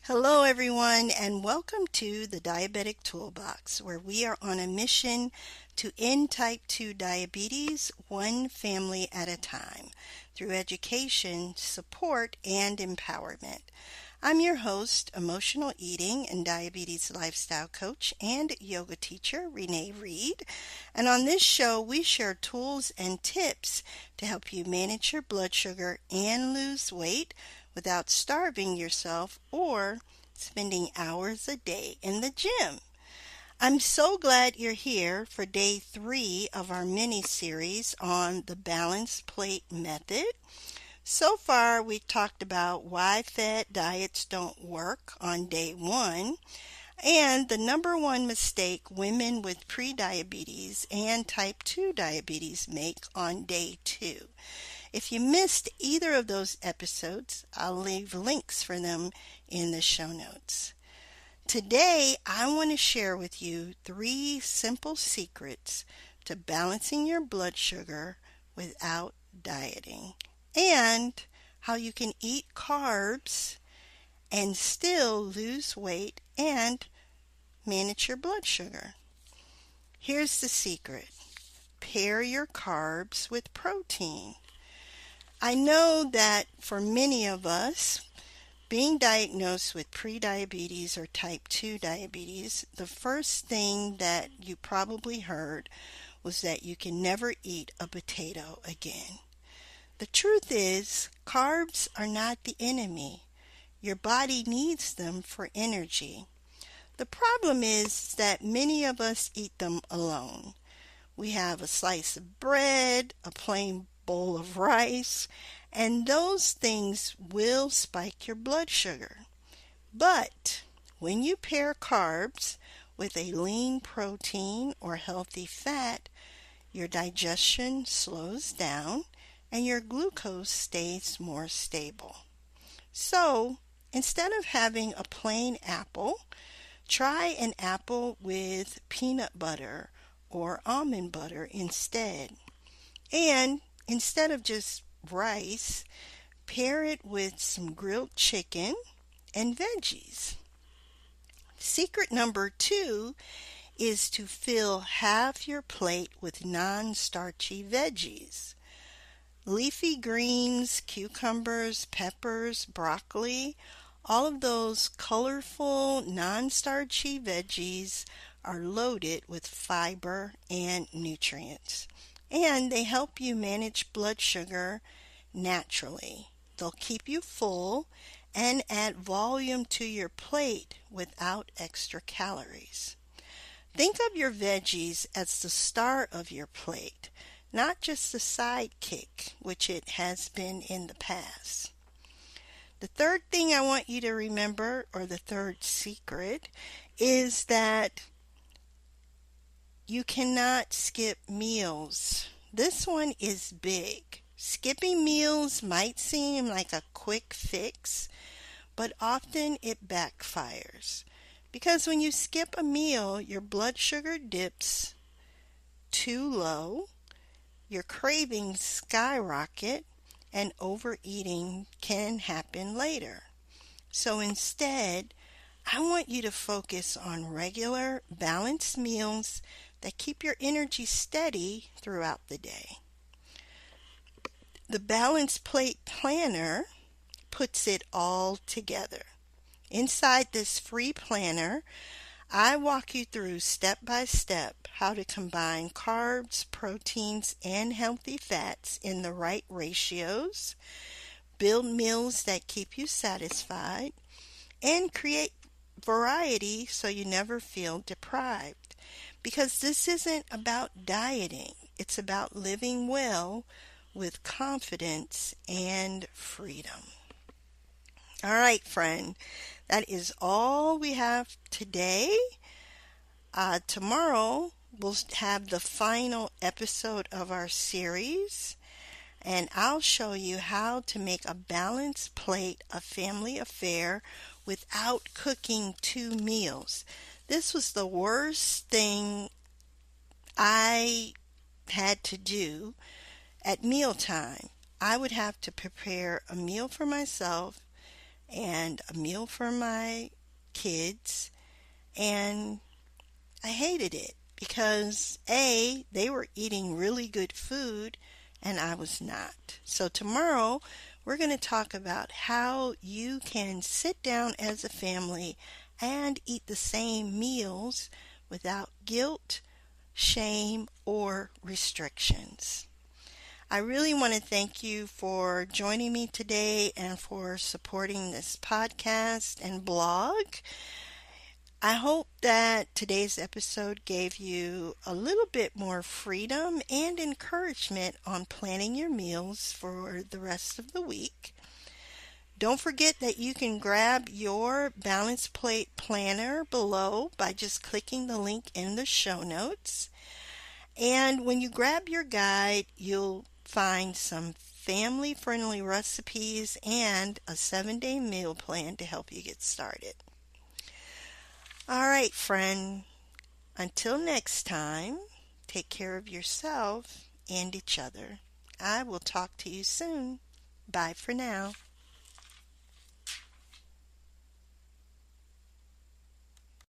Hello, everyone, and welcome to the Diabetic Toolbox, where we are on a mission to end type 2 diabetes one family at a time through education, support, and empowerment. I'm your host, emotional eating and diabetes lifestyle coach and yoga teacher, Renee Reid. And on this show, we share tools and tips to help you manage your blood sugar and lose weight without starving yourself or spending hours a day in the gym. I'm so glad you're here for day 3 of our mini-series on the balanced plate method. So far, we've talked about why fad diets don't work on day 1 and the number one mistake women with prediabetes and type 2 diabetes make on day 2. If you missed either of those episodes, I'll leave links for them in the show notes. Today, I want to share with you 3 simple secrets to balancing your blood sugar without dieting, and how you can eat carbs and still lose weight and manage your blood sugar. Here's the secret. Pair your carbs with protein. I know that for many of us, being diagnosed with prediabetes or type 2 diabetes, the first thing that you probably heard was that you can never eat a potato again. The truth is, carbs are not the enemy. Your body needs them for energy. The problem is that many of us eat them alone. We have a slice of bread, a plain bowl of rice, and those things will spike your blood sugar. But when you pair carbs with a lean protein or healthy fat, your digestion slows down and your glucose stays more stable. So, instead of having a plain apple, try an apple with peanut butter or almond butter instead. And instead of just rice, pair it with some grilled chicken and veggies. Secret number 2 is to fill half your plate with non-starchy veggies. Leafy greens, cucumbers, peppers, broccoli, all of those colorful, non-starchy veggies are loaded with fiber and nutrients. And they help you manage blood sugar naturally. They'll keep you full and add volume to your plate without extra calories. Think of your veggies as the star of your plate, not just the sidekick, which it has been in the past. The third thing I want you to remember, or the third secret, is that you cannot skip meals. This one is big. Skipping meals might seem like a quick fix, but often it backfires. Because when you skip a meal, your blood sugar dips too low, your cravings skyrocket, and overeating can happen later. So instead, I want you to focus on regular, balanced meals that keep your energy steady throughout the day. The Balanced Plate Planner puts it all together. Inside this free planner, I walk you through step by step how to combine carbs, proteins, and healthy fats in the right ratios, build meals that keep you satisfied, and create variety so you never feel deprived. Because this isn't about dieting, it's about living well with confidence and freedom. All right, friend, that is all we have today. Tomorrow we'll have the final episode of our series, and I'll show you how to make a balanced plate a family affair without cooking 2 meals. This was the worst thing I had to do at mealtime. I would have to prepare a meal for myself and a meal for my kids, and I hated it because A, they were eating really good food and I was not. So tomorrow we're going to talk about how you can sit down as a family and eat the same meals without guilt, shame, or restrictions. I really want to thank you for joining me today and for supporting this podcast and blog. I hope that today's episode gave you a little bit more freedom and encouragement on planning your meals for the rest of the week. Don't forget that you can grab your Balance Plate Planner below by just clicking the link in the show notes. And when you grab your guide, you'll find some family-friendly recipes and a 7-day meal plan to help you get started. All right, friend. Until next time, take care of yourself and each other. I will talk to you soon. Bye for now.